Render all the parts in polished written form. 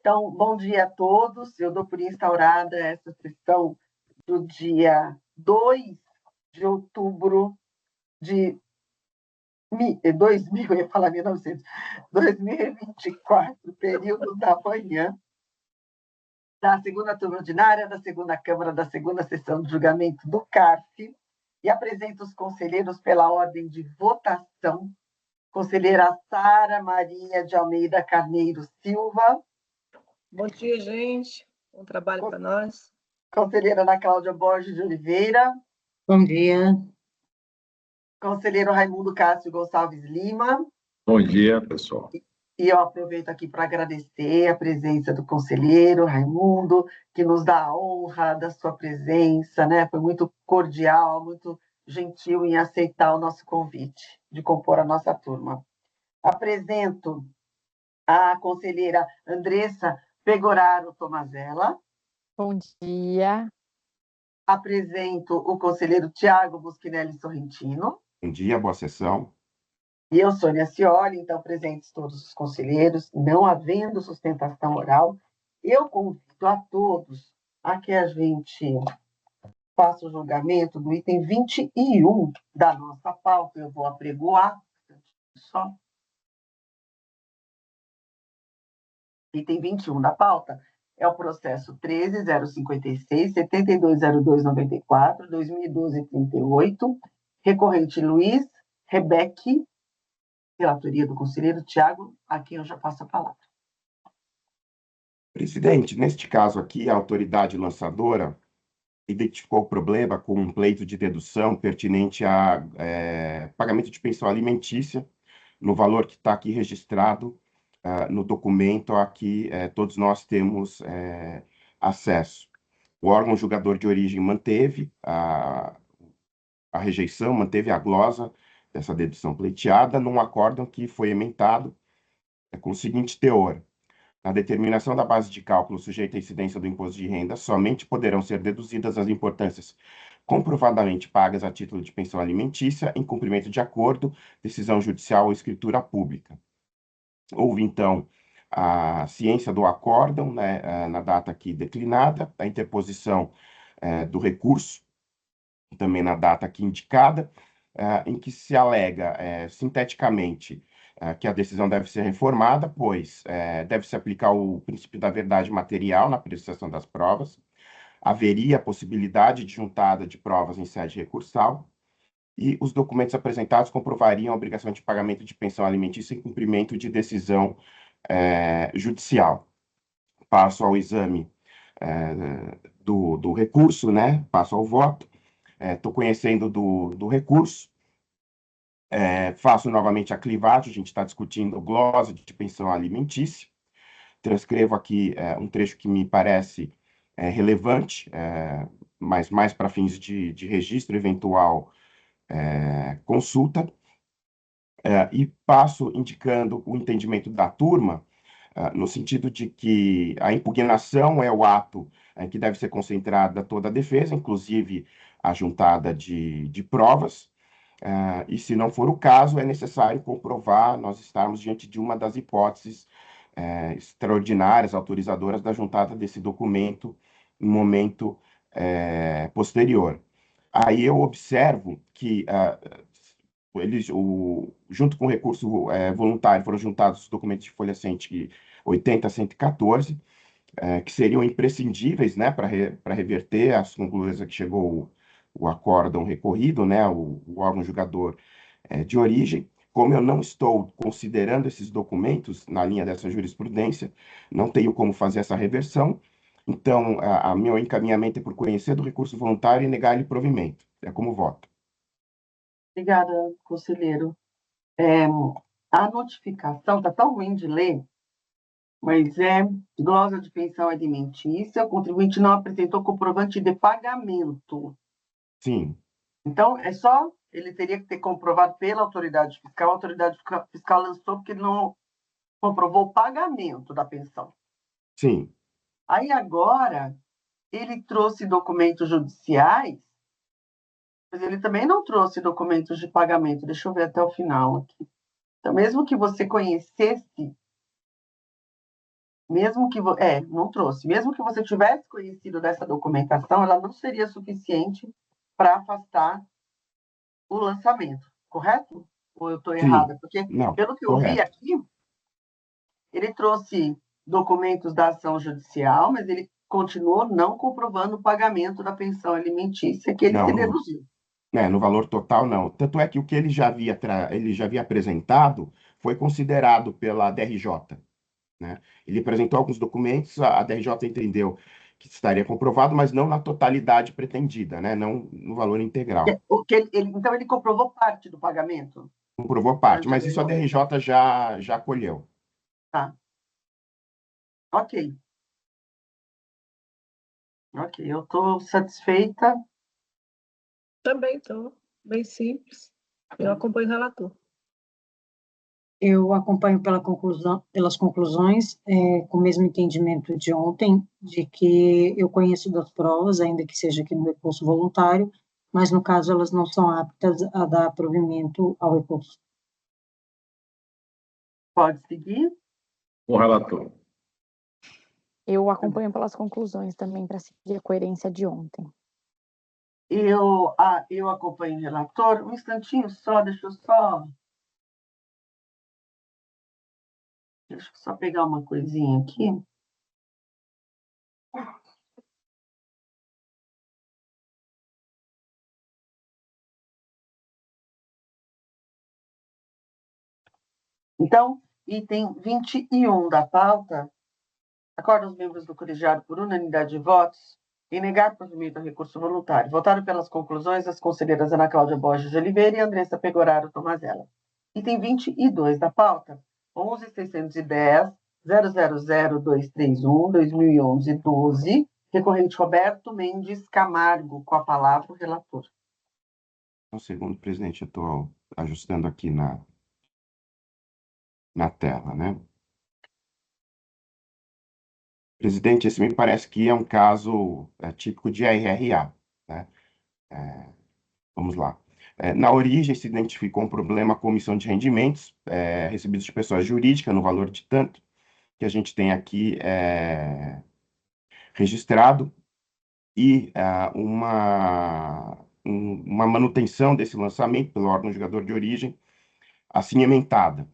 Então, bom dia a todos. Eu dou por instaurada essa sessão do dia 2 de outubro de 2000, eu ia falar 1900, 2024, período da manhã, da segunda turma ordinária, da segunda Câmara, da segunda sessão de julgamento do CARF, e apresento os conselheiros pela ordem de votação. Conselheira Sara Maria de Almeida Carneiro Silva. Bom dia, gente. Bom trabalho para nós. Conselheira Ana Cláudia Borges de Oliveira. Bom dia. Conselheiro Raimundo Cássio Gonçalves Lima. Bom dia, pessoal. E eu aproveito aqui para agradecer a presença do conselheiro Raimundo, que nos dá a honra da sua presença, né? Foi muito cordial, muito gentil em aceitar o nosso convite de compor a nossa turma. Apresento a conselheira Andressa Pegoraro Tomazella. Bom dia. Apresento o conselheiro Tiago Buschinelli Sorrentino. Bom dia, boa sessão. E eu, Sônia Scioli, então, presentes todos os conselheiros, não havendo sustentação oral, eu convido a todos a que a gente faça o julgamento do item 21 da nossa pauta. Eu vou apregoar, só. Item 21 da pauta é o processo 13.056, 720294, 2012-38, recorrente Luiz Rebeque, relatoria do conselheiro Tiago, a quem eu já passo a palavra. Presidente, neste caso aqui, a autoridade lançadora identificou o problema com um pleito de dedução pertinente a pagamento de pensão alimentícia, no valor que está aqui registrado no documento a que todos nós temos acesso. O órgão julgador de origem manteve a rejeição, manteve a glosa dessa dedução pleiteada num acórdão que foi emendado com o seguinte teor: na determinação da base de cálculo sujeita à incidência do imposto de renda, somente poderão ser deduzidas as importâncias comprovadamente pagas a título de pensão alimentícia em cumprimento de acordo, decisão judicial ou escritura pública. Houve, então, a ciência do acórdão, né, na data aqui declinada, a interposição do recurso, também na data aqui indicada, em que se alega, sinteticamente, que a decisão deve ser reformada, pois deve-se aplicar o princípio da verdade material na apreciação das provas, haveria a possibilidade de juntada de provas em sede recursal, e os documentos apresentados comprovariam a obrigação de pagamento de pensão alimentícia em cumprimento de decisão judicial. Passo ao exame do recurso, né? Passo ao voto. Estou conhecendo do recurso. Faço novamente a clivagem, a gente está discutindo glosa de pensão alimentícia. Transcrevo aqui um trecho que me parece relevante, mas mais para fins de registro eventual consulta, e passo indicando o entendimento da turma, no sentido de que a impugnação é o ato que deve ser concentrada toda a defesa, inclusive a juntada de provas, e se não for o caso, é necessário comprovar nós estarmos diante de uma das hipóteses extraordinárias, autorizadoras da juntada desse documento em momento posterior. Aí eu observo que junto com o recurso voluntário foram juntados os documentos de folha 180 a 114, que seriam imprescindíveis, né, para reverter as conclusões a que chegou o acórdão recorrido, né, o órgão julgador de origem. Como eu não estou considerando esses documentos na linha dessa jurisprudência, não tenho como fazer essa reversão, então o meu encaminhamento é por conhecer do recurso voluntário e negar-lhe provimento. É como voto. Obrigada, conselheiro. A notificação está tão ruim de ler, mas glosa de pensão alimentícia, o contribuinte não apresentou comprovante de pagamento. Sim. Então, ele teria que ter comprovado pela autoridade fiscal, a autoridade fiscal lançou porque ele não comprovou o pagamento da pensão. Sim. Aí, agora, ele trouxe documentos judiciais, mas ele também não trouxe documentos de pagamento. Deixa eu ver até o final aqui. Então, mesmo que você conhecesse mesmo que não trouxe, mesmo que você tivesse conhecido dessa documentação, ela não seria suficiente para afastar o lançamento, correto? Ou eu estou Sim, errada? Porque, não, pelo que eu vi correto. aqui, ele trouxe documentos da ação judicial, mas ele continuou não comprovando o pagamento da pensão alimentícia que ele se Não, deduziu. no valor total, não. Tanto é que o que ele já havia apresentado foi considerado pela DRJ, né? Ele apresentou alguns documentos, a DRJ entendeu que estaria comprovado, mas não na totalidade pretendida, né? Não no valor integral. Então, ele comprovou parte do pagamento Comprovou parte, perante a mas isso a DRJ. DRJ já acolheu. Tá, ok. Ok, eu estou satisfeita. Também estou, bem simples. Eu acompanho o relator. Eu acompanho pelas conclusões, com o mesmo entendimento de ontem, de que eu conheço das provas, ainda que seja aqui no recurso voluntário, mas, no caso, elas não são aptas a dar provimento ao recurso. Pode seguir. O relator. Eu acompanho pelas conclusões também para seguir a coerência de ontem. Eu acompanho o relator. Um instantinho só, deixa eu só pegar uma coisinha aqui. Então, item 21 da pauta, acorda os membros do colegiado por unanimidade de votos em negar provimento ao recurso voluntário. Votaram pelas conclusões as conselheiras Ana Cláudia Borges de Oliveira e Andressa Pegoraro Tomazella. Item 22 da pauta, 11.610, 000-231, 2011-12, recorrente Roberto Mendes Camargo, com a palavra o relator. Um segundo, presidente, eu estou ajustando aqui na tela, né? Presidente, esse me parece que é um caso típico de RRA, né? Vamos lá. Na origem, se identificou um problema com omissão de rendimentos recebidos de pessoas jurídicas no valor de tanto, que a gente tem aqui registrado, e uma manutenção desse lançamento pelo órgão julgador de origem, assim emendada.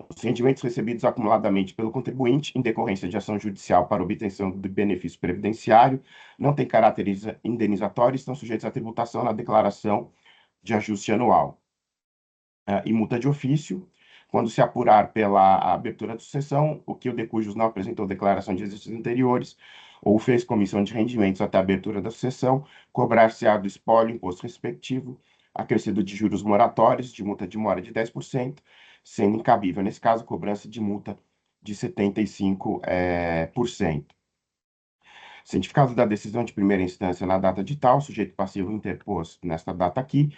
Os rendimentos recebidos acumuladamente pelo contribuinte, em decorrência de ação judicial para obtenção do benefício previdenciário, não têm caráter indenizatório e estão sujeitos à tributação na declaração de ajuste anual. E multa de ofício, quando se apurar pela abertura de sucessão, o que o de cujos não apresentou declaração de exercícios anteriores ou fez comissão de rendimentos até a abertura da sucessão, cobrar-se-á do espólio imposto respectivo, acrescido de juros moratórios, de multa de mora de 10%, sendo incabível, nesse caso, a cobrança de multa de 75%. Cientificado da decisão de primeira instância na data de tal, sujeito passivo interpôs nesta data aqui,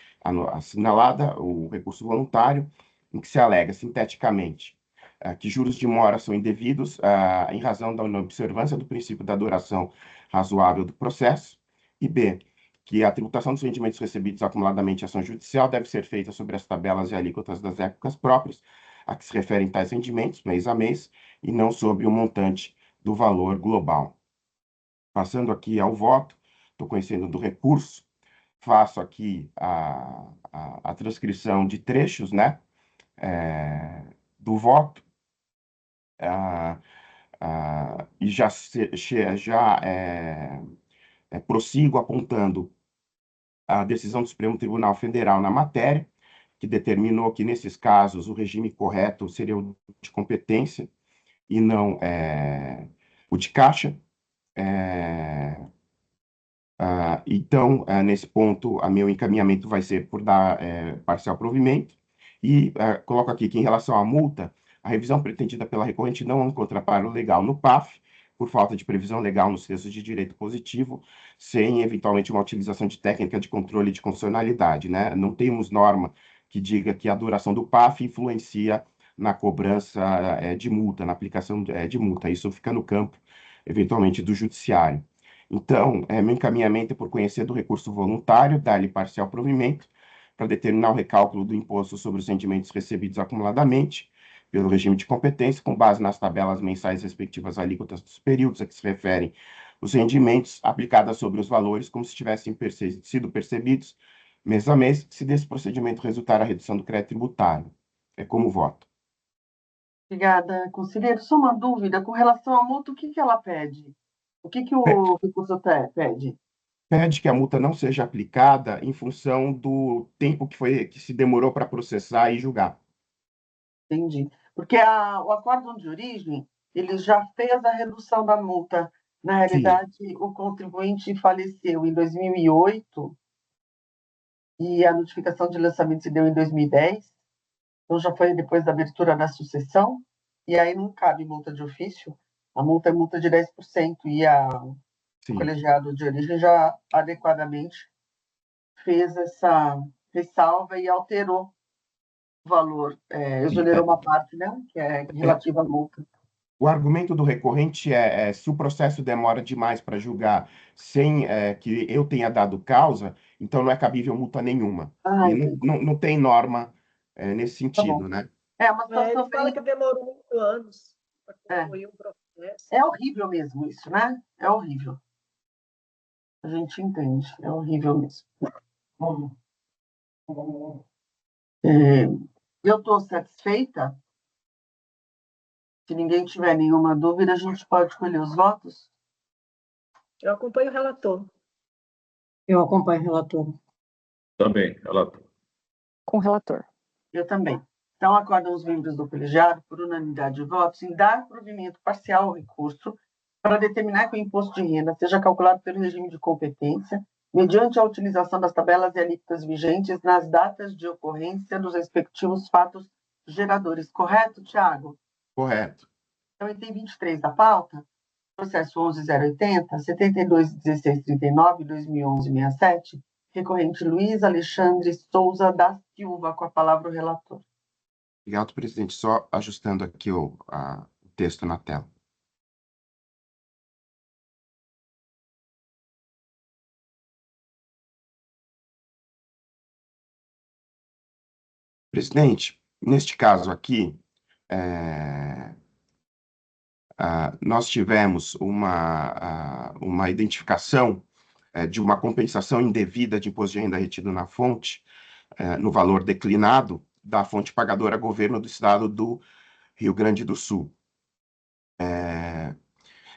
assinalada, o recurso voluntário, em que se alega sinteticamente que juros de mora são indevidos em razão da inobservância do princípio da duração razoável do processo, e b, que a tributação dos rendimentos recebidos acumuladamente em ação judicial deve ser feita sobre as tabelas e alíquotas das épocas próprias a que se referem tais rendimentos, mês a mês, e não sobre o montante do valor global. Passando aqui ao voto, estou conhecendo do recurso, faço aqui a transcrição de trechos, né, do voto, e já prossigo apontando a decisão do Supremo Tribunal Federal na matéria, que determinou que, nesses casos, o regime correto seria o de competência e não o de caixa. Então, nesse ponto, meu encaminhamento vai ser por dar parcial provimento. E coloco aqui que, em relação à multa, a revisão pretendida pela recorrente não encontra amparo legal no PAF, por falta de previsão legal nos textos de direito positivo, sem, eventualmente, uma utilização de técnica de controle de constitucionalidade, né? Não temos norma que diga que a duração do PAF influencia na cobrança de multa, na aplicação de multa. Isso fica no campo, eventualmente, do judiciário. Então, meu encaminhamento é por conhecer do recurso voluntário, dar-lhe parcial provimento, para determinar o recálculo do imposto sobre os rendimentos recebidos acumuladamente, pelo regime de competência, com base nas tabelas mensais respectivas alíquotas dos períodos a que se referem os rendimentos, aplicadas sobre os valores como se tivessem sido percebidos mês a mês, se desse procedimento resultar a redução do crédito tributário. É como voto. Obrigada, conselheiro. Só uma dúvida com relação à multa, o que que ela pede? O que que o recurso pede? Pede que a multa não seja aplicada em função do tempo que se demorou para processar e julgar. Entendi. Porque o acórdão de origem, ele já fez a redução da multa. Na Sim, realidade, o contribuinte faleceu em 2008 e a notificação de lançamento se deu em 2010. Então, já foi depois da abertura da sucessão. E aí não cabe multa de ofício. A multa é multa de 10%. E o sim. colegiado de origem já adequadamente fez essa ressalva e alterou o valor, Sim. exonerou uma parte, né, que é relativa à multa. O argumento do recorrente se o processo demora demais para julgar sem que eu tenha dado causa, então não é cabível multa nenhuma. Ah, E entendi. não tem norma nesse Tá bom. sentido, né? É uma Ele situação fala bem. que demorou 8 anos para É, concluir um processo. é horrível mesmo isso, né? É horrível. A gente entende, é horrível mesmo. É, eu estou satisfeita. Se ninguém tiver nenhuma dúvida, a gente pode escolher os votos? Eu acompanho o relator. Eu acompanho o relator. Também, relator. Com o relator. Eu também. Então, acordam os membros do colegiado, por unanimidade de votos, em dar provimento parcial ao recurso para determinar que o imposto de renda seja calculado pelo regime de competência, mediante a utilização das tabelas e alíquotas vigentes nas datas de ocorrência dos respectivos fatos geradores. Correto, Tiago? Correto. Então, item 23 da pauta, processo 11.080, 72.1639, 2011-67, recorrente Luiz Alexandre Souza da Silva, com a palavra o relator. Obrigado, presidente. Só ajustando aqui o texto na tela. Presidente, neste caso aqui, nós tivemos uma identificação de uma compensação indevida de imposto de renda retido na fonte, no valor declinado da fonte pagadora governo do estado do Rio Grande do Sul.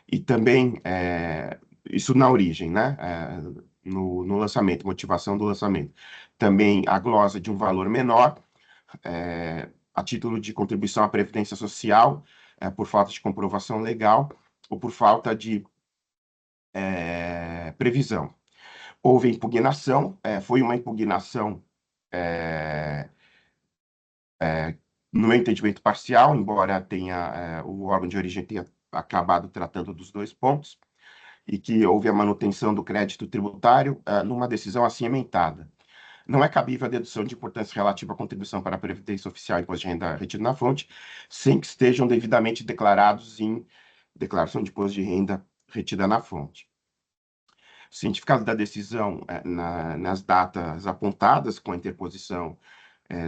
E também, isso na origem, né? No lançamento, motivação do lançamento. Também a glosa de um valor menor, a título de contribuição à Previdência Social, por falta de comprovação legal ou por falta de previsão. Houve impugnação, foi uma impugnação, no meu entendimento, parcial, embora o órgão de origem tenha acabado tratando dos dois pontos, e que houve a manutenção do crédito tributário numa decisão assim emendada. Não é cabível a dedução de importância relativa à contribuição para a Previdência Oficial e Imposto de Renda retido na fonte, sem que estejam devidamente declarados em declaração de imposto de renda retida na fonte. O cientificado da decisão nas datas apontadas com a interposição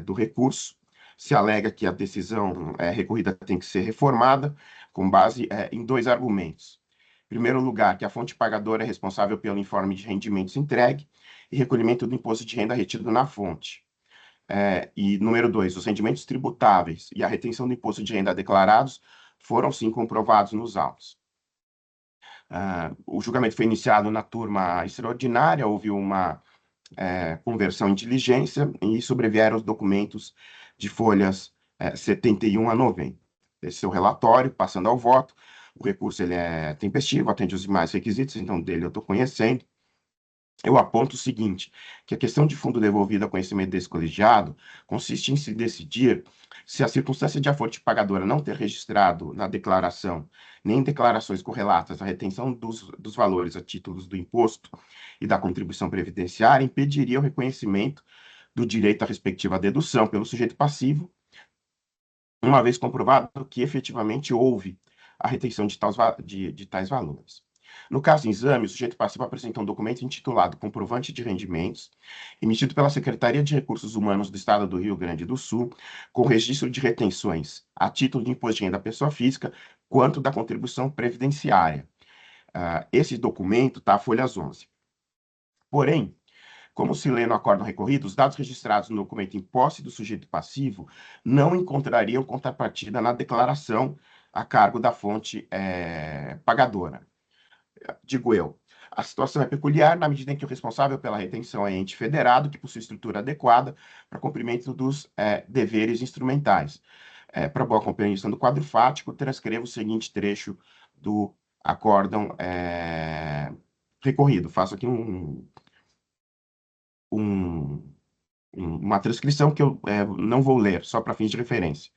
do recurso, se alega que a decisão recorrida tem que ser reformada com base em dois argumentos. Em primeiro lugar, que a fonte pagadora é responsável pelo informe de rendimentos entregue e recolhimento do imposto de renda retido na fonte. E número 2, os rendimentos tributáveis e a retenção do imposto de renda declarados foram sim comprovados nos autos. O julgamento foi iniciado na turma extraordinária, houve uma conversão em diligência e sobrevieram os documentos de folhas 71 a 90. Esse é o relatório, passando ao voto. O recurso ele é tempestivo, atende os demais requisitos, então dele eu estou conhecendo. Eu aponto o seguinte, que a questão de fundo devolvido a conhecimento desse colegiado consiste em se decidir se a circunstância de a fonte pagadora não ter registrado na declaração, nem em declarações correlatas, a retenção dos valores a títulos do imposto e da contribuição previdenciária impediria o reconhecimento do direito à respectiva dedução pelo sujeito passivo, uma vez comprovado que efetivamente houve a retenção de tais valores. No caso em exame, o sujeito passivo apresenta um documento intitulado Comprovante de Rendimentos, emitido pela Secretaria de Recursos Humanos do Estado do Rio Grande do Sul, com registro de retenções a título de imposto de renda da pessoa física, quanto da contribuição previdenciária. Esse documento está folhas 11. Porém, como se lê no acórdão recorrido, os dados registrados no documento em posse do sujeito passivo não encontrariam contrapartida na declaração a cargo da fonte pagadora. Digo eu, a situação é peculiar na medida em que o responsável pela retenção é ente federado, que possui estrutura adequada para cumprimento dos deveres instrumentais. Para boa compreensão do quadro fático, transcrevo o seguinte trecho do acórdão recorrido. Faço aqui uma transcrição que eu não vou ler, só para fins de referência.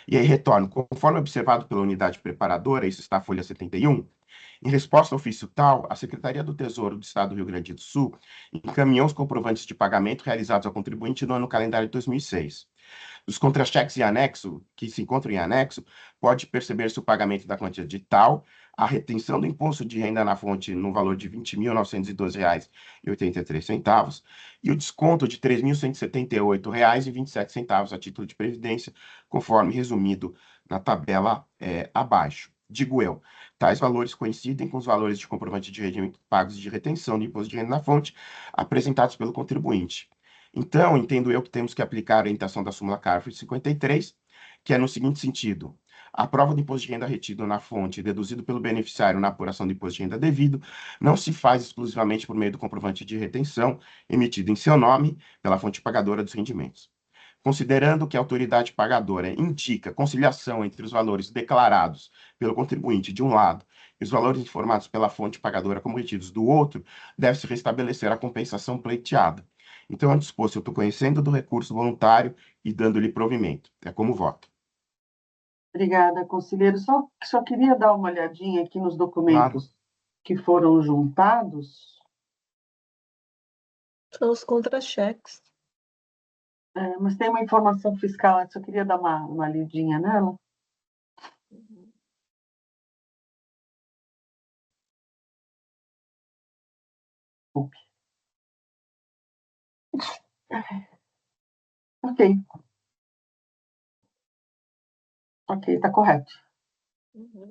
E aí retorno, conforme observado pela unidade preparadora, isso está na folha 71, em resposta ao ofício tal, a Secretaria do Tesouro do Estado do Rio Grande do Sul encaminhou os comprovantes de pagamento realizados ao contribuinte no ano calendário de 2006. Dos contra-cheques em anexo, que se encontram em anexo, pode perceber-se o pagamento da quantia de tal, a retenção do imposto de renda na fonte no valor de R$ 20.912,83 e o desconto de R$ 3.178,27 a título de previdência, conforme resumido na tabela abaixo. Digo eu, tais valores coincidem com os valores de comprovante de rendimento pagos de retenção do imposto de renda na fonte apresentados pelo contribuinte. Então, entendo eu que temos que aplicar a orientação da súmula CARF 53, que é no seguinte sentido: a prova do imposto de renda retido na fonte deduzido pelo beneficiário na apuração do imposto de renda devido não se faz exclusivamente por meio do comprovante de retenção emitido em seu nome pela fonte pagadora dos rendimentos. Considerando que a autoridade pagadora indica conciliação entre os valores declarados pelo contribuinte de um lado e os valores informados pela fonte pagadora como retidos do outro, deve-se restabelecer a compensação pleiteada. Então, antes posto, eu estou conhecendo do recurso voluntário e dando-lhe provimento. É como voto. Obrigada, conselheiro. Só queria dar uma olhadinha aqui nos documentos que foram juntados. São os contra-cheques. Mas tem uma informação fiscal, só queria dar uma lidinha nela. Ok. Ok, está correto.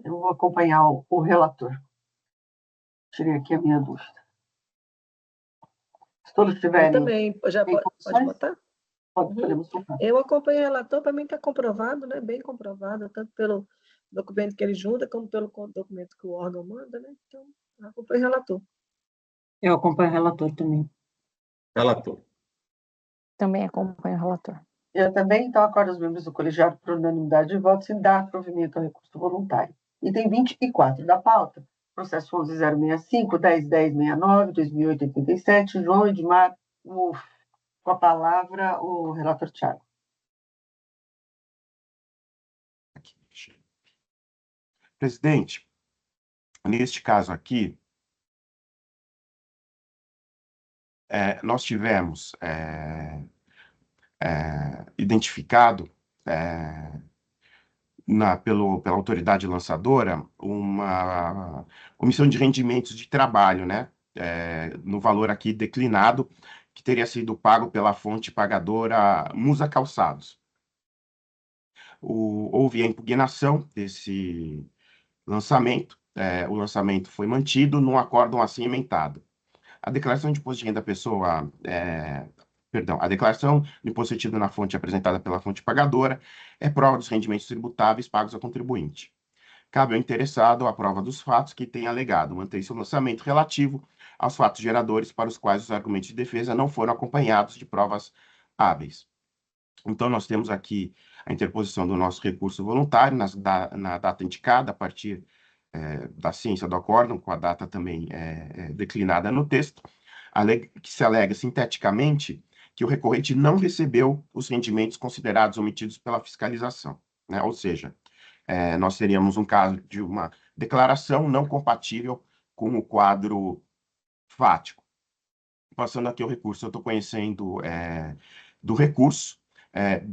Eu vou acompanhar o relator. Tirei aqui a minha dúvida. Se todos Eu tiverem também. Já pode informações, botar? podemos votar. Eu acompanho o relator, para mim está comprovado, né? Bem comprovado, tanto pelo documento que ele junta, como pelo documento que o órgão manda, né? Então, eu acompanho o relator. Eu acompanho o relator também. Relator. Também acompanho o relator. Eu também, então, acordo os membros do colegiado por unanimidade de votos em dar provimento ao recurso voluntário. Item 24 da pauta, processo 11.065, 10.1069, 2008-87, João Edmar Wolff. Com a palavra, o relator Thiago. Presidente, neste caso aqui, nós tivemos identificado pela autoridade lançadora uma comissão de rendimentos de trabalho, né? No valor aqui declinado, que teria sido pago pela fonte pagadora Musa Calçados. Houve a impugnação desse lançamento, o lançamento foi mantido num acórdão assim emendado. A declaração de imposto de renda da pessoa, a declaração de imposto retido na fonte apresentada pela fonte pagadora é prova dos rendimentos tributáveis pagos ao contribuinte. Cabe ao interessado a prova dos fatos que tenha alegado manter-se o lançamento relativo aos fatos geradores para os quais os argumentos de defesa não foram acompanhados de provas hábeis. Então, nós temos aqui a interposição do nosso recurso voluntário na data indicada, a partir da ciência do acórdão, com a data também declinada no texto, que se alega sinteticamente que o recorrente não recebeu os rendimentos considerados omitidos pela fiscalização, né? Ou seja, nós teríamos um caso de uma declaração não compatível com o quadro fático. Passando aqui o recurso, eu estou conhecendo do recurso.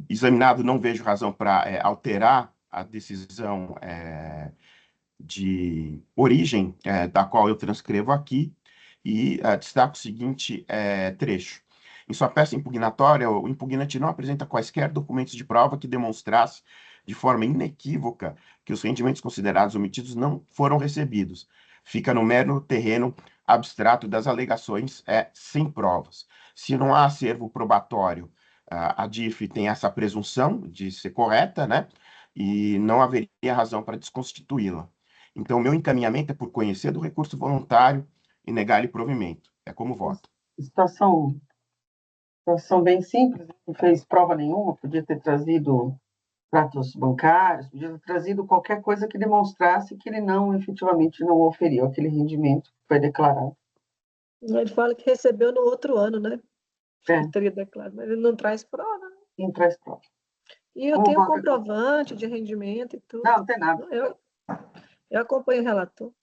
Examinado, não vejo razão para alterar a decisão de origem, da qual eu transcrevo aqui, e destaco o seguinte trecho. Em sua peça impugnatória, o impugnante não apresenta quaisquer documentos de prova que demonstrasse de forma inequívoca que os rendimentos considerados omitidos não foram recebidos. Fica no mero terreno abstrato das alegações sem provas. Se não há acervo probatório, a DIF tem essa presunção de ser correta, né? E não haveria razão para desconstituí-la. Então, meu encaminhamento é por conhecer do recurso voluntário e negar-lhe provimento. É como voto. Situação bem simples, não fez prova nenhuma, podia ter trazido tratos bancários, podia ter trazido qualquer coisa que demonstrasse que ele não, efetivamente, não oferiu aquele rendimento que foi declarado. Ele fala que recebeu no outro ano, né? É. Teria declarado, mas ele não traz prova, né? Não traz prova. E eu tenho comprovante de rendimento e tudo. Não, não tem nada. Eu acompanho o relator.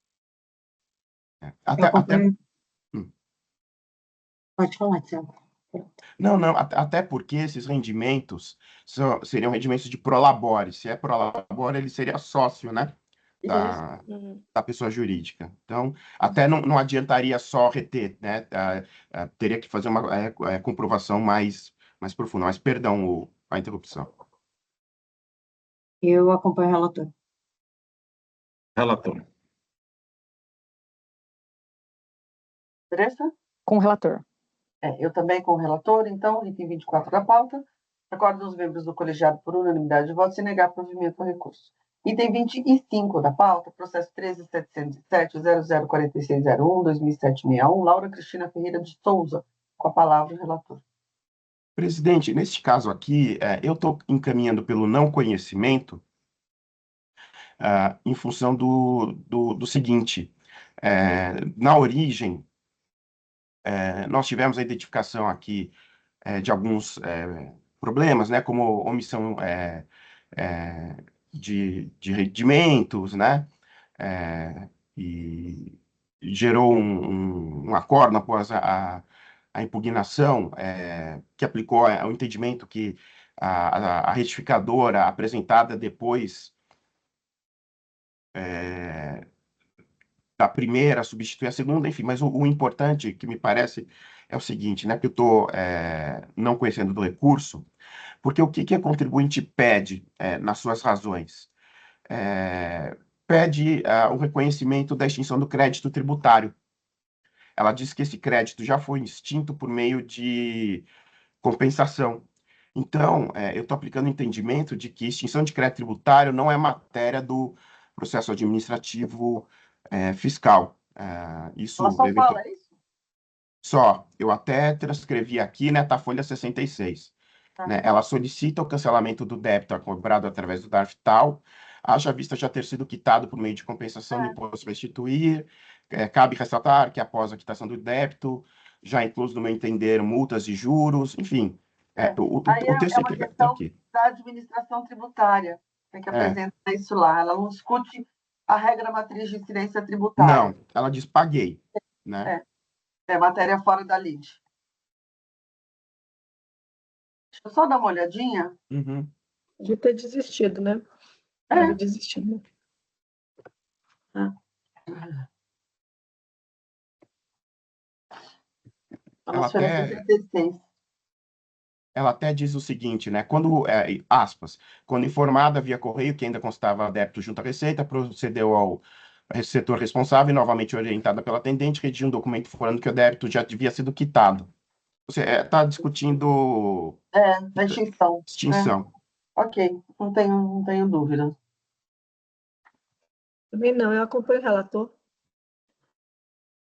Pode falar, Tiago. Não, até porque esses rendimentos seriam rendimentos de prolabore. Se é prolabore, ele seria sócio, né? Da pessoa jurídica. Então, até não adiantaria só reter, né? Teria que fazer uma comprovação mais profunda. Mas, perdão, a interrupção. Eu acompanho o relator. Relator. Teresa? Com o relator. Eu também com o relator, então, item 24 da pauta. Acordo dos membros do colegiado por unanimidade de votos sem negar provimento ao recurso. Item 25 da pauta, processo 13.707.004601.2007-61, Laura Cristina Ferreira de Souza. Com a palavra o relator. Presidente, neste caso aqui, eu estou encaminhando pelo não conhecimento em função do seguinte. Na origem, nós tivemos a identificação aqui de alguns problemas, né, como omissão de rendimentos, né, e gerou um acordo após a impugnação, que aplicou o entendimento que a retificadora apresentada depois da primeira substituir a segunda, enfim, mas o importante que me parece é o seguinte, né, que eu estou não conhecendo do recurso, porque o que a contribuinte pede nas suas razões? Pede o reconhecimento da extinção do crédito tributário. Ela diz que esse crédito já foi extinto por meio de compensação. Então, eu estou aplicando o entendimento de que extinção de crédito tributário não é matéria do processo administrativo fiscal. Isso Ela só fala isso? Só. Eu até transcrevi aqui, né, tá a folha 66. Né? Ela solicita o cancelamento do débito cobrado através do DARF-TAL, haja vista já ter sido quitado por meio de compensação do imposto a restituir. Cabe ressaltar que após a quitação do débito, já incluso, no meu entender, multas e juros, enfim. O texto uma questão aqui da administração tributária. Tem que apresentar isso lá. Ela não discute a regra matriz de incidência tributária. Não, ela diz paguei. Né? É matéria fora da lei. Deixa eu só dar uma olhadinha. Uhum. De ter desistido, né? Deve desistir, né? Ela até diz o seguinte, né? Quando, aspas, quando informada via correio que ainda constava débito junto à Receita, procedeu ao setor responsável e novamente orientada pela atendente, redigiu um documento falando que o débito já havia sido quitado. Você está discutindo... da extinção. Extinção. Ok, não tenho dúvida. Também não, eu acompanho o relator.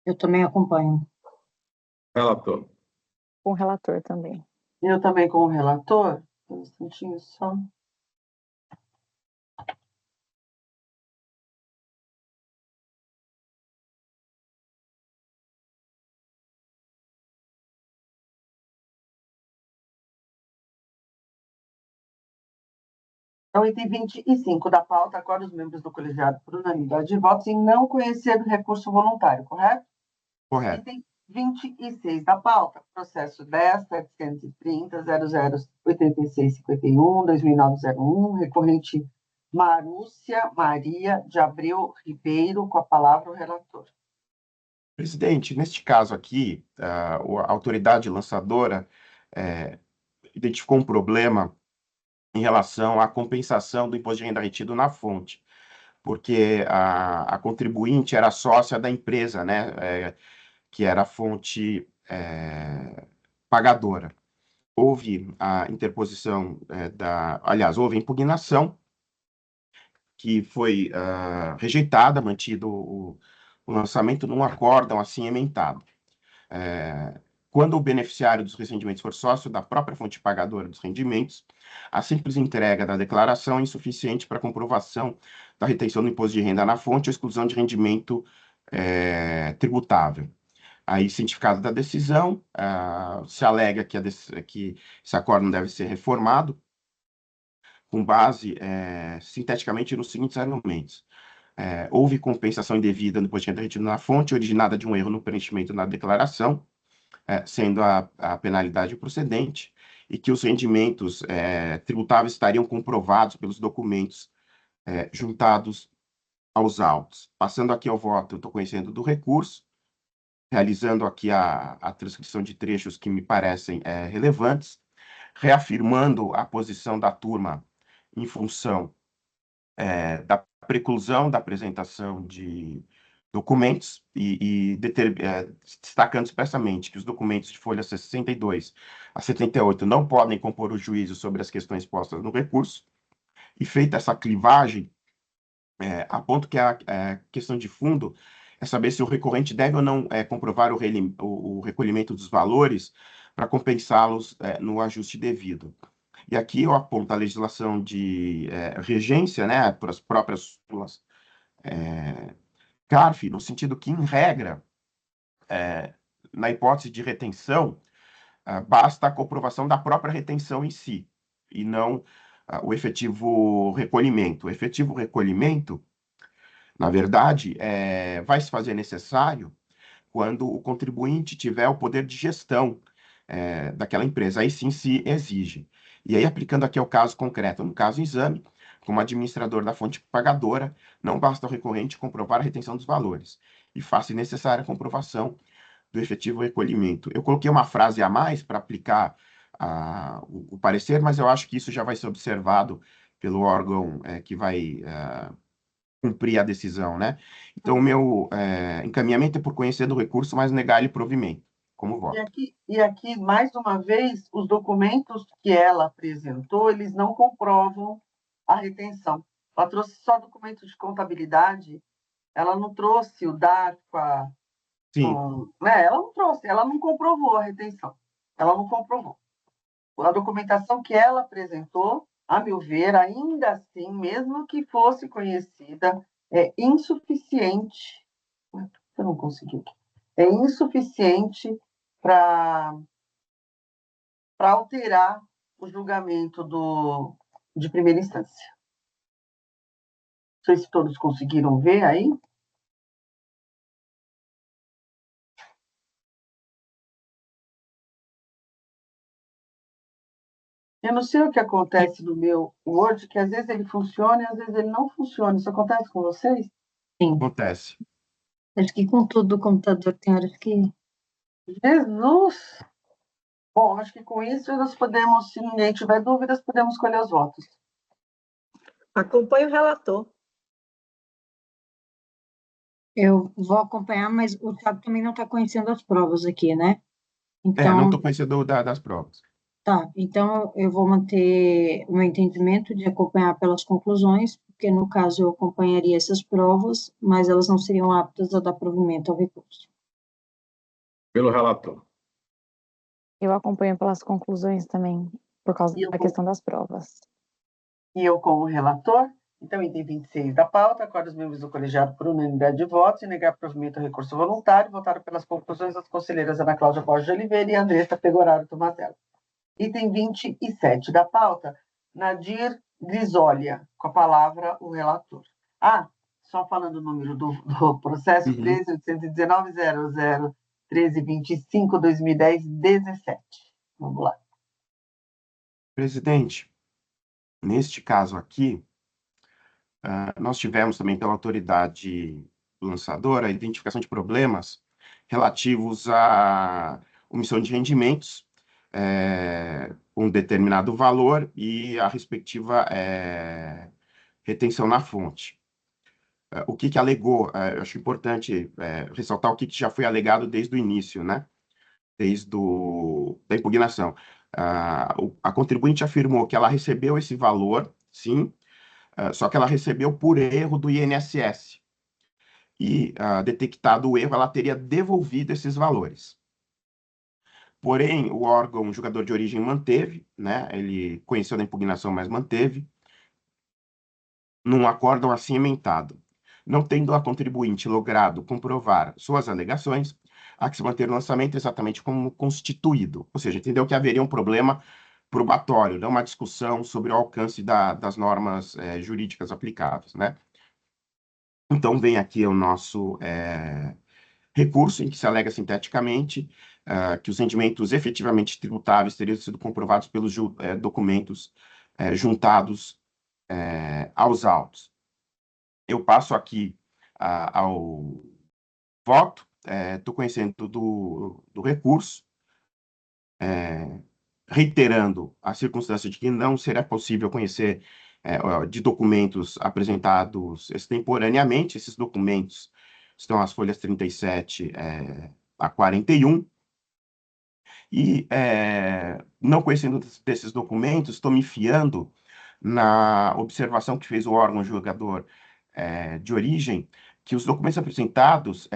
Eu também acompanho. Relator. Com o relator também. Eu também com o relator. Um instantinho só. Então, item 25 da pauta, agora os membros do colegiado, por unanimidade de votos, em não conhecer do recurso voluntário, correto? Correto. Item 26 da pauta, processo 10.730.008651, 2009-01, recorrente Marúcia Maria de Abreu Ribeiro, com a palavra o relator. Presidente, neste caso aqui, a autoridade lançadora identificou um problema em relação à compensação do imposto de renda retido na fonte, porque a contribuinte era sócia da empresa, né, que era a fonte pagadora. Houve a interposição aliás, houve a impugnação que foi rejeitada, mantido o lançamento num acórdão assim ementado. Quando o beneficiário dos rendimentos for sócio da própria fonte pagadora dos rendimentos, a simples entrega da declaração é insuficiente para comprovação da retenção do imposto de renda na fonte ou exclusão de rendimento tributável. Aí, cientificado da decisão, se alega que esse acordo deve ser reformado com base, sinteticamente, nos seguintes argumentos. Houve compensação indevida no imposto de renda retido na fonte, originada de um erro no preenchimento na declaração, sendo a penalidade procedente, e que os rendimentos tributáveis estariam comprovados pelos documentos juntados aos autos. Passando aqui ao voto, eu estou conhecendo do recurso, realizando aqui a transcrição de trechos que me parecem relevantes, reafirmando a posição da turma em função da preclusão da apresentação de documentos e destacando expressamente que os documentos de folha 62 a 78 não podem compor o juízo sobre as questões postas no recurso, e feita essa clivagem, aponto que a questão de fundo é saber se o recorrente deve ou não comprovar o recolhimento dos valores para compensá-los no ajuste devido. E aqui eu aponto a legislação de regência, né, para as próprias súmulas CARF, no sentido que, em regra, na hipótese de retenção, basta a comprovação da própria retenção em si, e não o efetivo recolhimento. O efetivo recolhimento, na verdade, vai se fazer necessário quando o contribuinte tiver o poder de gestão daquela empresa. Aí sim se exige. E aí, aplicando aqui ao caso concreto, no caso exame, como administrador da fonte pagadora, não basta ao recorrente comprovar a retenção dos valores, e faz-se necessária a comprovação do efetivo recolhimento. Eu coloquei uma frase a mais para aplicar o parecer, mas eu acho que isso já vai ser observado pelo órgão que vai cumprir a decisão, né? Então, o meu encaminhamento é por conhecer do recurso, mas negar-lhe provimento, como voto. E aqui, mais uma vez, os documentos que ela apresentou, eles não comprovam a retenção. Ela trouxe só documento de contabilidade, ela não trouxe o DARPA, Sim. né? Ela não trouxe, ela não comprovou a retenção. Ela não comprovou. A documentação que ela apresentou, a meu ver, ainda assim, mesmo que fosse conhecida, é insuficiente. Eu não consegui. É insuficiente para alterar o julgamento de primeira instância. Não sei se todos conseguiram ver aí. Eu não sei o que acontece no meu Word, que às vezes ele funciona e às vezes ele não funciona. Isso acontece com vocês? Sim. Acontece. Acho que com tudo do computador tem horas que... Jesus! Bom, acho que com isso nós podemos, se ninguém tiver dúvidas, podemos escolher os votos. Acompanhe o relator. Eu vou acompanhar, mas o Thiago também não está conhecendo as provas aqui, né? Então, não estou conhecendo das provas. tá, então eu vou manter o meu entendimento de acompanhar pelas conclusões, porque no caso eu acompanharia essas provas, mas elas não seriam aptas a dar provimento ao recurso. Pelo relator. Eu acompanho pelas conclusões também, por causa da questão das provas. E eu, como relator, então, item 26 da pauta, acordo os membros do colegiado por unanimidade de votos e negar provimento ao recurso voluntário, votaram pelas conclusões as conselheiras Ana Cláudia Borges de Oliveira e Andressa Pegoraro Tomazello. Item 27 da pauta, Nadir Grisólia, com a palavra o relator. Só falando o número do processo, 13.819.00.1325.2010-17. Vamos lá. Presidente, neste caso aqui, nós tivemos também pela autoridade lançadora a identificação de problemas relativos à omissão de rendimentos com determinado valor e a respectiva retenção na fonte. O que alegou, eu acho importante ressaltar o que já foi alegado desde o início, né? Desde da impugnação. A contribuinte afirmou que ela recebeu esse valor, sim, só que ela recebeu por erro do INSS. E, detectado o erro, ela teria devolvido esses valores. Porém, o órgão julgador de origem manteve, né? Ele conheceu da impugnação, mas manteve, num acórdão assim ementado. Não tendo a contribuinte logrado comprovar suas alegações, há que se manter o lançamento exatamente como constituído. Ou seja, entendeu que haveria um problema probatório, não uma discussão sobre o alcance das normas jurídicas aplicáveis, né? Então, vem aqui o nosso recurso, em que se alega sinteticamente que os rendimentos efetivamente tributáveis teriam sido comprovados pelos documentos juntados aos autos. Eu passo aqui ao voto, estou conhecendo do recurso, reiterando a circunstância de que não será possível conhecer de documentos apresentados extemporaneamente. Esses documentos estão as folhas 37 a 41, e não conhecendo desses documentos, estou me fiando na observação que fez o órgão julgador de origem, que os documentos apresentados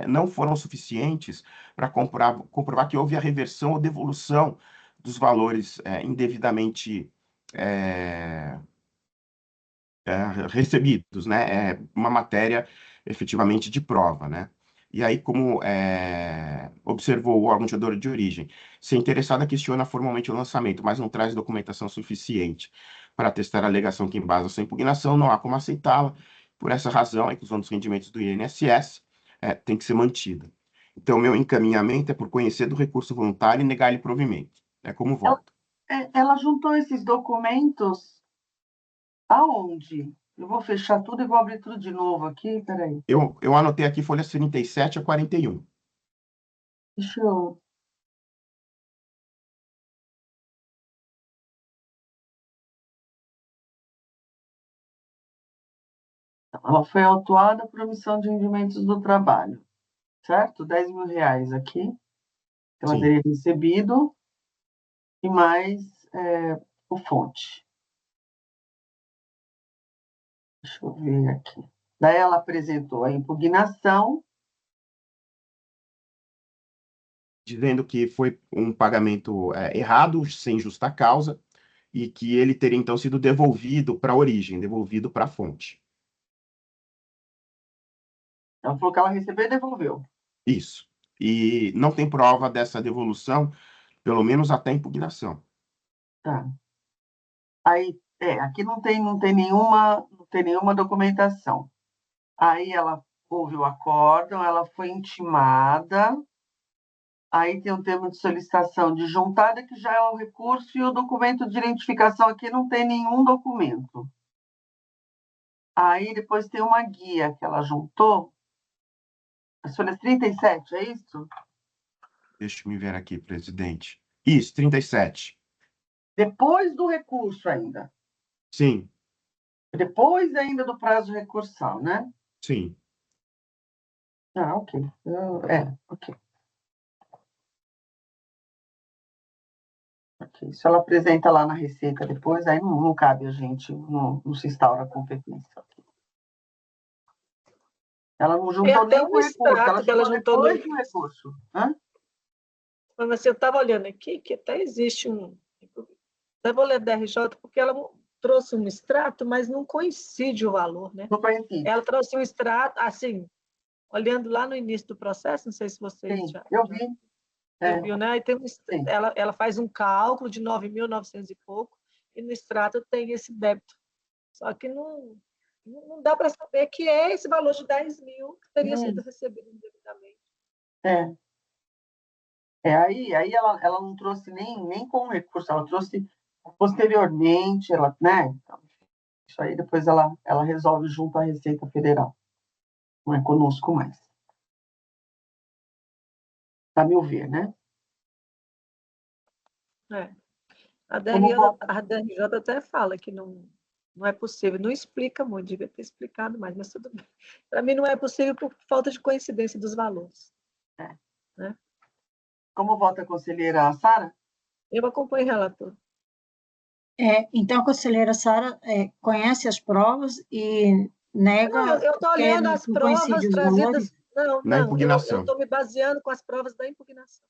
não foram suficientes para comprovar que houve a reversão ou devolução dos valores indevidamente recebidos, né? Uma matéria efetivamente de prova, né? E aí, como observou o órgão julgador de origem, se a interessada questiona formalmente o lançamento, mas não traz documentação suficiente para atestar a alegação que embasa sua impugnação, não há como aceitá-la. Por essa razão, a inclusão dos rendimentos do INSS tem que ser mantida. Então, meu encaminhamento é por conhecer do recurso voluntário e negar-lhe provimento. É como voto. Ela juntou esses documentos aonde? Eu vou fechar tudo e vou abrir tudo de novo aqui, peraí. Eu anotei aqui folhas 37 a 41. Deixa eu... Ela foi autuada por omissão de rendimentos do trabalho, certo? R$10.000 aqui, que ela Sim. teria recebido, e mais o fonte. Deixa eu ver aqui. Daí ela apresentou a impugnação. Dizendo que foi um pagamento errado, sem justa causa, e que ele teria então sido devolvido para a origem, devolvido para a fonte. Ela falou que ela recebeu e devolveu. Isso. E não tem prova dessa devolução, pelo menos até a impugnação. Tá. Aí, aqui não tem nenhuma documentação. Aí ela houve o acórdão, ela foi intimada. Aí tem o termo de solicitação de juntada, que já é o recurso, e o documento de identificação aqui não tem nenhum documento. Aí depois tem uma guia que ela juntou, as folhas 37, é isso? Deixa eu ver aqui, presidente. Isso, 37. Depois do recurso ainda. Sim, Depois ainda do prazo recursal, né? sim. Ah, ok. Ok. Ok. Se ela apresenta lá na Receita depois, aí não cabe a gente, não se instaura a competência. Ela não juntou até nem com o recurso, ela extrato que ela juntou juntou depois do recurso. Hã? Mas assim, eu estava olhando aqui que até existe um. Até vou ler da RJ, porque ela trouxe um extrato, mas não coincide o valor, né? Não coincide. Ela trouxe um extrato, assim, olhando lá no início do processo, não sei se vocês Sim, já eu vi. viu, né? Aí tem Sim. ela faz um cálculo de 9.900 e pouco, e no extrato tem esse débito. Só que não dá para saber que é esse valor de 10 mil que teria sido recebido indevidamente. Aí ela não trouxe nem com recurso, ela trouxe posteriormente, ela, né? Então, Isso aí depois ela resolve junto à Receita Federal. Não é conosco mais. A meu ver, né? É. A Como DRJ até fala que não é possível, não explica muito, devia ter explicado mais, mas tudo bem. Para mim não é possível por falta de coincidência dos valores. É. Né? Como vota a conselheira Sara? Eu acompanho o relator. Então, a conselheira Sara conhece as provas e nega Não, eu estou porque olhando as não coincide provas os valores? trazidas. Não, Na eu impugnação. estou me baseando com as provas da impugnação.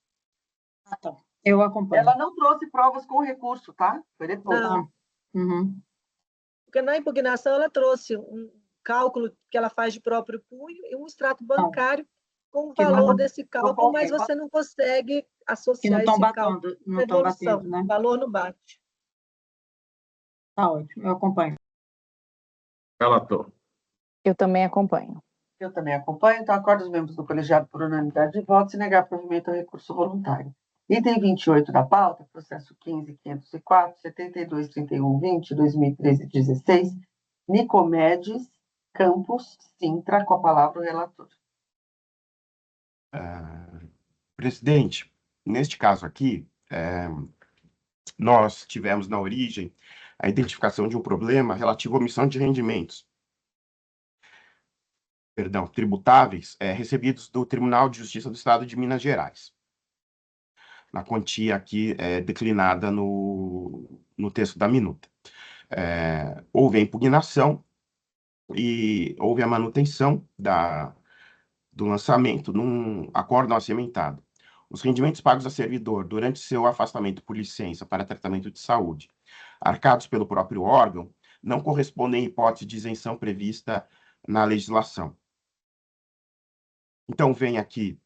Ah, tá. Eu acompanho. Ela não trouxe provas com recurso, tá? Foi depois. Não. Uhum. Porque na impugnação ela trouxe um cálculo que ela faz de próprio punho e um extrato bancário com o Que valor não, desse cálculo, mas você não consegue que não associar estão esse cálculo batendo, não com estão evolução. batendo, né? O valor não bate. Tá ótimo, eu acompanho. Relator. Eu também acompanho. Eu também acompanho, então acordo os membros do colegiado por unanimidade de votos e negar provimento ao recurso voluntário. Item 28 da pauta, processo 15.504, 72.31.20, 2013-16, Nicomedes Campos Sintra, com a palavra o relator. Presidente, neste caso aqui, nós tivemos na origem a identificação de um problema relativo à omissão de rendimentos, tributáveis, recebidos do Tribunal de Justiça do Estado de Minas Gerais, na quantia aqui declinada no texto da minuta. Houve a impugnação e houve a manutenção do lançamento num acordo não cimentado. Os rendimentos pagos a servidor durante seu afastamento por licença para tratamento de saúde, arcados pelo próprio órgão, não correspondem à hipótese de isenção prevista na legislação. Então, vem aqui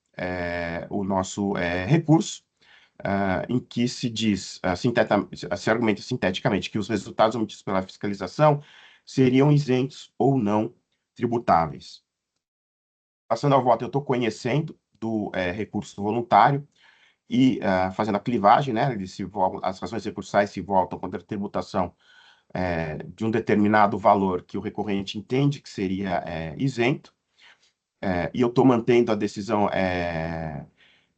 o nosso recurso, em que se diz, se argumenta sinteticamente que os resultados omitidos pela fiscalização seriam isentos ou não tributáveis. Passando ao voto, eu estou conhecendo do recurso voluntário e fazendo a clivagem, né? As razões recursais se voltam contra a tributação de um determinado valor que o recorrente entende que seria isento, e eu estou mantendo a decisão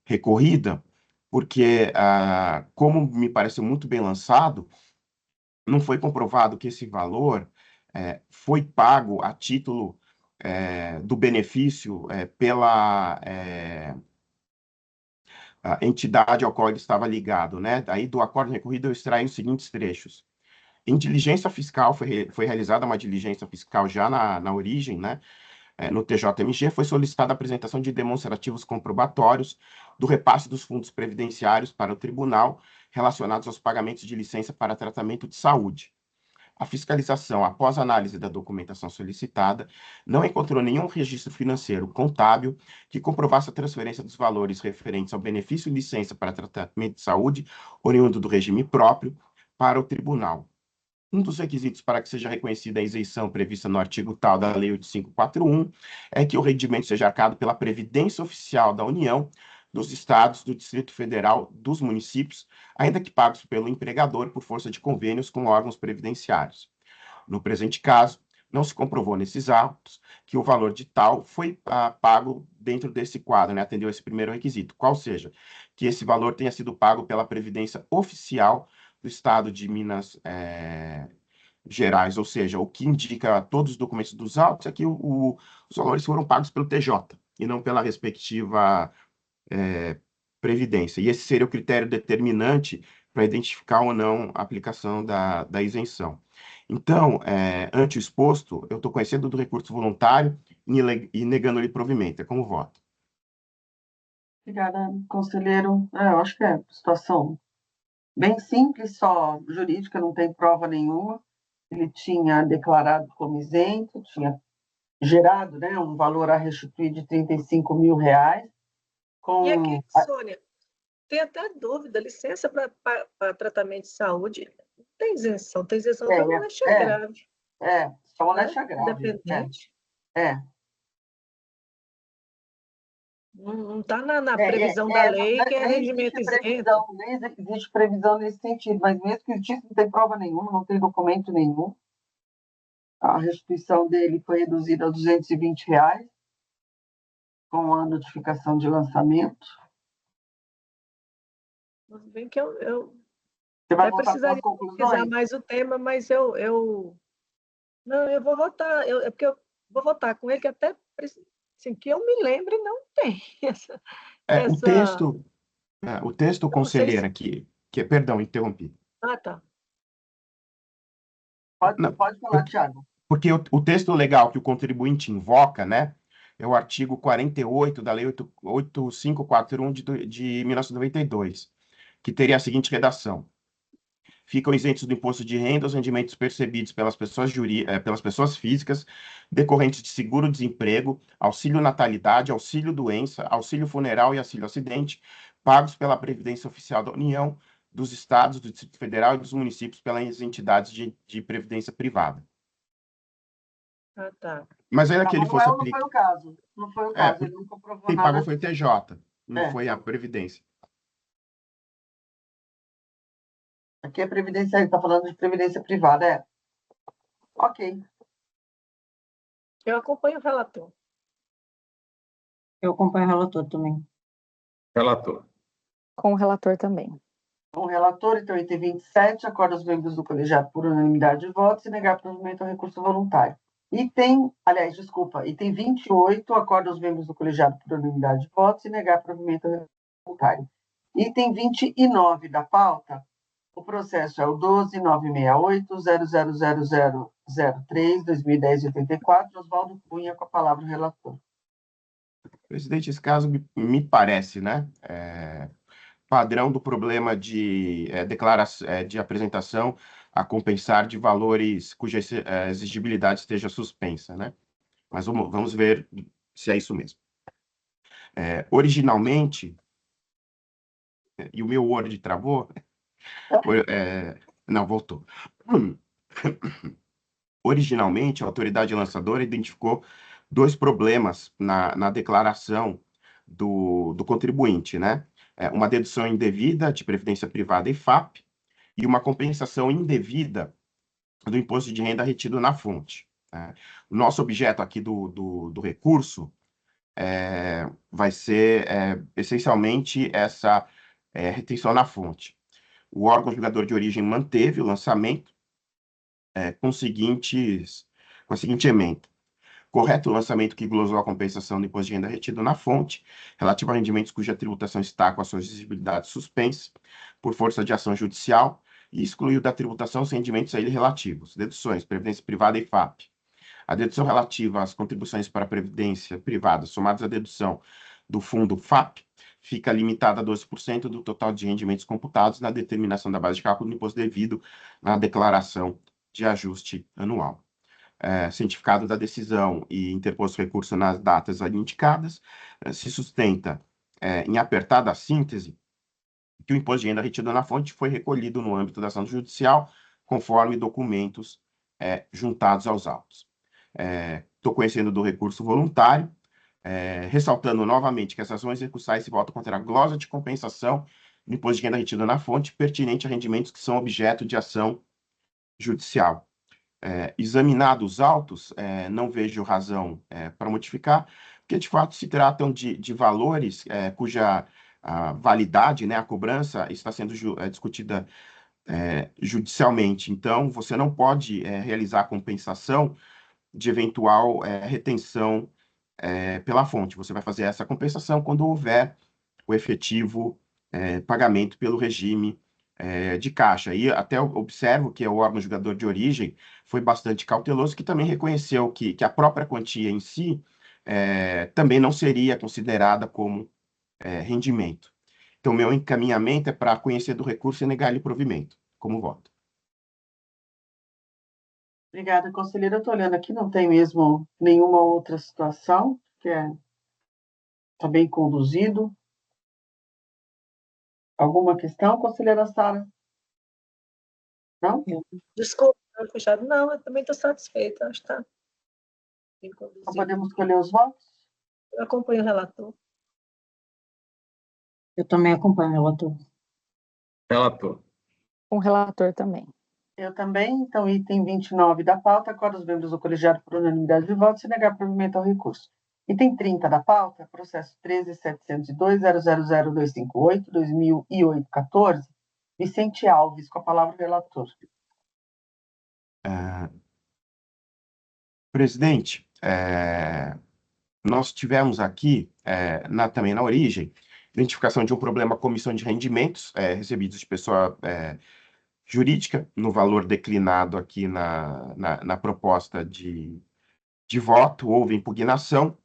recorrida, porque, como me pareceu muito bem lançado, não foi comprovado que esse valor foi pago a título do benefício pela a entidade ao qual ele estava ligado, né? Daí, do acordo recorrido, eu extraí os seguintes trechos. Em diligência fiscal, foi realizada uma diligência fiscal já na origem, né? No TJMG, foi solicitada a apresentação de demonstrativos comprobatórios do repasse dos fundos previdenciários para o tribunal relacionados aos pagamentos de licença para tratamento de saúde. A fiscalização, após análise da documentação solicitada, não encontrou nenhum registro financeiro contábil que comprovasse a transferência dos valores referentes ao benefício e licença para tratamento de saúde, oriundo do regime próprio, para o tribunal. Um dos requisitos para que seja reconhecida a isenção prevista no artigo tal da Lei 8541 é que o rendimento seja arcado pela Previdência Oficial da União, dos Estados, do Distrito Federal, dos municípios, ainda que pagos pelo empregador por força de convênios com órgãos previdenciários. No presente caso, não se comprovou nesses autos que o valor de tal foi pago dentro desse quadro, né? Atendeu esse primeiro requisito, qual seja, que esse valor tenha sido pago pela Previdência Oficial do Estado de Minas Gerais, ou seja, o que indica todos os documentos dos autos é que os valores foram pagos pelo TJ e não pela respectiva Previdência. E esse seria o critério determinante para identificar ou não a aplicação da isenção. Então, ante o exposto, eu estou conhecendo do recurso voluntário e negando-lhe provimento. É como voto. Obrigada, conselheiro. Eu acho que é situação bem simples, só jurídica, não tem prova nenhuma. Ele tinha declarado como isento, tinha gerado, né, um valor a restituir de R$35 mil. E aqui, Sônia, tem até dúvida, licença para tratamento de saúde, não tem isenção para moléstia grave. Só moléstia grave. Independente. É. Não está na previsão da lei que é rendimento isento. Nem existe previsão nesse sentido, mas mesmo que existisse, não tem prova nenhuma, não tem documento nenhum. A restituição dele foi reduzida a R$ 220, com a notificação de lançamento. Mas bem que eu Você vai até votar com as precisaria pesquisar conclusões? mais o tema, mas não, eu vou votar, é porque eu vou votar com ele, que até assim, que eu me lembre, não tem essa. O texto, Não sei conselheira, perdão, interrompi. Tá. Não, Pode falar, Thiago. porque o texto legal que o contribuinte invoca, né, é o artigo 48 da Lei 8541 de 1992, que teria a seguinte redação: ficam isentos do imposto de renda os rendimentos percebidos pelas pessoas físicas decorrentes de seguro-desemprego, auxílio-natalidade, auxílio-doença, auxílio-funeral e auxílio-acidente, pagos pela Previdência Oficial da União, dos Estados, do Distrito Federal e dos municípios pelas entidades de previdência privada. Tá. Mas ainda que ele fosse Não foi o caso. Não foi o caso. Ele não comprovou quem nada. pagou foi o TJ, não É. foi a Previdência. Aqui é previdência, ele está falando de previdência privada, Ok. Eu acompanho o relator. Eu acompanho o relator também. Relator. Com o relator também. Com o relator, então, item 27, acorda os membros do colegiado por unanimidade de votos e negar provimento ao recurso voluntário. Item 28, acorda os membros do colegiado por unanimidade de votos e negar provimento ao recurso voluntário. Item 29 da pauta, o processo é o 12.968.00003/2010-84, Oswaldo Cunha, com a palavra o relator. Presidente, esse caso me parece, né, padrão do problema de declaração, de apresentação a compensar de valores cuja exigibilidade esteja suspensa, né? Mas vamos ver se é isso mesmo. Originalmente, e o meu Word travou, não, voltou. Originalmente, a autoridade lançadora identificou dois problemas na declaração do contribuinte, né? Uma dedução indevida de previdência privada e FAP e uma compensação indevida do imposto de renda retido na fonte, né? O nosso objeto aqui do recurso vai ser essencialmente essa retenção na fonte. O órgão julgador de origem manteve o lançamento com a seguinte emenda: correto o lançamento que glosou a compensação do imposto de renda retido na fonte, relativo a rendimentos cuja tributação está com a sua exigibilidade suspensa por força de ação judicial, e excluiu da tributação os rendimentos a ele relativos, deduções, previdência privada e FAP. A dedução relativa às contribuições para a previdência privada, somadas à dedução do fundo FAP, fica limitada a 12% do total de rendimentos computados na determinação da base de cálculo do imposto devido na declaração de ajuste anual. Cientificado da decisão e interposto recurso nas datas ali indicadas, se sustenta, em apertada síntese, que o imposto de renda retido na fonte foi recolhido no âmbito da ação judicial, conforme documentos juntados aos autos. Estou conhecendo do recurso voluntário, ressaltando novamente que essas ações recursais se voltam contra a glosa de compensação do imposto de renda retido na fonte pertinente a rendimentos que são objeto de ação judicial. Examinados os autos, não vejo razão para modificar, porque de fato se tratam de valores cuja validade, né, a cobrança, está sendo discutida judicialmente. Então, você não pode realizar a compensação de eventual retenção pela fonte. Você vai fazer essa compensação quando houver o efetivo pagamento pelo regime de caixa. E até observo que o órgão julgador de origem foi bastante cauteloso, que também reconheceu que a própria quantia em si também não seria considerada como rendimento. Então, meu encaminhamento é para conhecer do recurso e negar-lhe provimento, como voto. Obrigada, conselheira. Eu estou olhando aqui, não tem mesmo nenhuma outra situação, que está bem conduzido. Alguma questão, conselheira Sara? Não? Desculpa, fechado. Não, eu também estou satisfeita. Acho que está bem conduzido. Então, podemos escolher os votos? Eu acompanho o relator. Eu também acompanho o relator. Relator. Com o relator também. Eu também. Então, item 29 da pauta, acordo os membros do colegiado por unanimidade de votos se negar provimento ao recurso. Item 30 da pauta, processo 13.702.000.258/2008-14, Vicente Alves, com a palavra o relator. Presidente, nós tivemos aqui, também na origem, identificação de um problema com omissão de rendimentos recebidos de pessoa jurídica, no valor declinado aqui na proposta de voto, houve impugnação,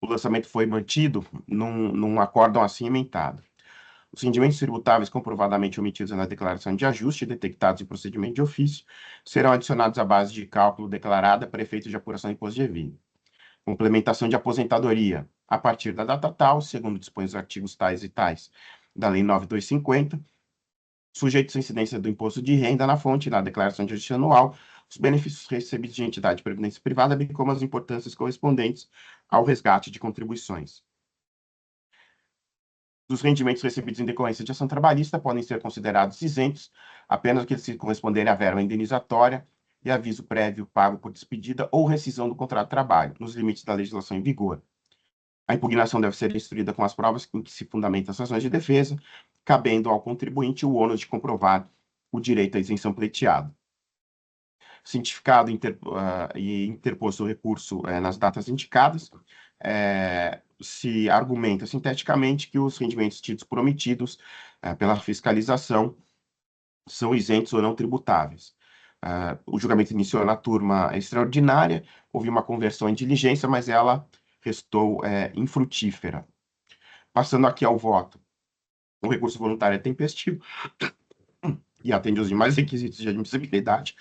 o lançamento foi mantido num acórdão assim emendado. Os rendimentos tributáveis comprovadamente omitidos na declaração de ajuste, detectados em procedimento de ofício, serão adicionados à base de cálculo declarada para efeito de apuração do imposto de renda. Complementação de aposentadoria, a partir da data tal, segundo dispõe os artigos tais e tais da Lei 9250, sujeitos à incidência do imposto de renda na fonte e na declaração de ajuste anual, os benefícios recebidos de entidade de previdência privada, bem como as importâncias correspondentes ao resgate de contribuições. Os rendimentos recebidos em decorrência de ação trabalhista podem ser considerados isentos apenas que eles se corresponderem à verba indenizatória e aviso prévio pago por despedida ou rescisão do contrato de trabalho, nos limites da legislação em vigor. A impugnação deve ser instruída com as provas em que se fundamentam as ações de defesa, cabendo ao contribuinte o ônus de comprovar o direito à isenção pleiteado. Cientificado e interposto o recurso nas datas indicadas, se argumenta sinteticamente que os rendimentos tidos por omitidos pela fiscalização são isentos ou não tributáveis. O julgamento iniciou na turma extraordinária, houve uma conversão em diligência, mas ela restou infrutífera. Passando aqui ao voto, o recurso voluntário é tempestivo e atende aos demais requisitos de admissibilidade,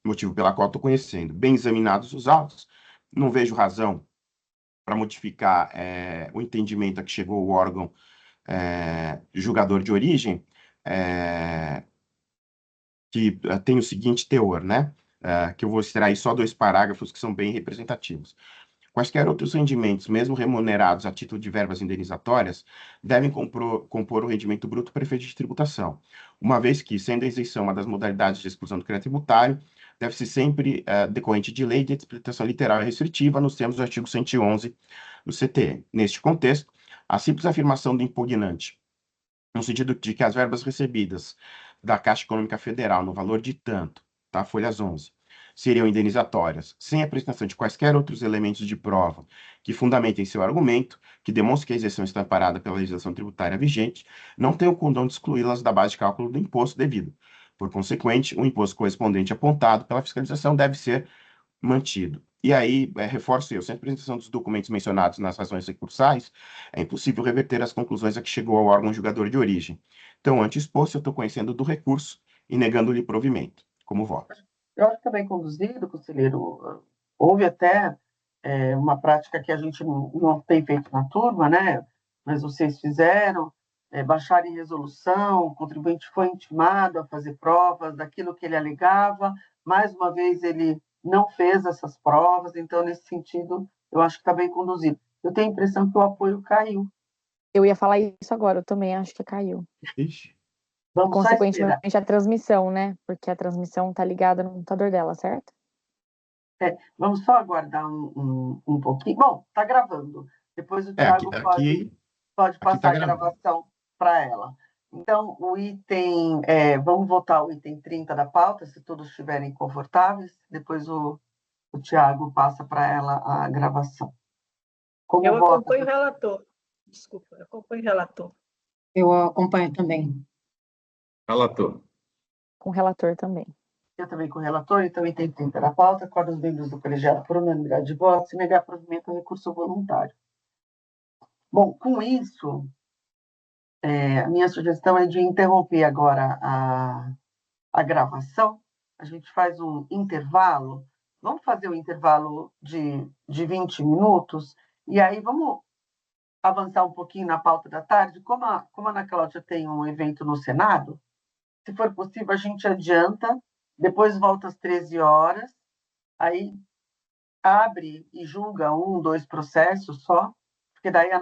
motivo pela qual estou conhecendo. Bem examinados os autos, não vejo razão para modificar o entendimento a que chegou o órgão julgador de origem, que tem o seguinte teor, né? Que eu vou extrair só 2 parágrafos que são bem representativos. Quaisquer outros rendimentos, mesmo remunerados a título de verbas indenizatórias, devem compor o rendimento bruto para efeito de tributação, uma vez que, sendo a isenção uma das modalidades de exclusão do crédito tributário, deve-se sempre decorrente de lei de interpretação literal e restritiva nos termos do artigo 111 do CTN. Neste contexto, a simples afirmação do impugnante, no sentido de que as verbas recebidas da Caixa Econômica Federal no valor de tanto, tá? Folhas 11, seriam indenizatórias, sem a apresentação de quaisquer outros elementos de prova que fundamentem seu argumento, que demonstrem que a isenção está amparada pela legislação tributária vigente, não tem o condão de excluí-las da base de cálculo do imposto devido. Por consequente, o imposto correspondente apontado pela fiscalização deve ser mantido. E aí, reforço eu, sem a apresentação dos documentos mencionados nas razões recursais, é impossível reverter as conclusões a que chegou ao órgão julgador de origem. Então, antes exposto, eu estou conhecendo do recurso e negando-lhe provimento. Como voto? Eu acho que está bem conduzido, conselheiro. Houve até uma prática que a gente não tem feito na turma, né? Mas vocês fizeram, baixaram em resolução, o contribuinte foi intimado a fazer provas daquilo que ele alegava, mais uma vez ele não fez essas provas, então, nesse sentido, eu acho que está bem conduzido. Eu tenho a impressão que o apoio caiu. Eu ia falar isso agora, eu também acho que caiu. Ixi. Vamos só esperar. Consequentemente, a transmissão, né? Porque a transmissão está ligada no computador dela, certo? Vamos só aguardar um pouquinho. Bom, está gravando. Depois o Thiago pode passar a gravação para ela. Então, o item... vamos votar o item 30 da pauta, se todos estiverem confortáveis. Depois o Thiago passa para ela a gravação. Eu acompanho o relator. Desculpa, eu acompanho o relator. Eu acompanho também. Relator. Com o relator também. Eu também com o relator, então item 30 da pauta, acordo os membros do colegiado por unanimidade de votos e negar provimento ao recurso voluntário. Bom, com isso, a minha sugestão é de interromper agora a gravação. A gente faz um intervalo. Vamos fazer um intervalo de 20 minutos e aí vamos avançar um pouquinho na pauta da tarde. Como a Ana Cláudia tem um evento no Senado, se for possível, a gente adianta, depois volta às 13 horas, aí abre e julga 1, 2 processos só, porque daí a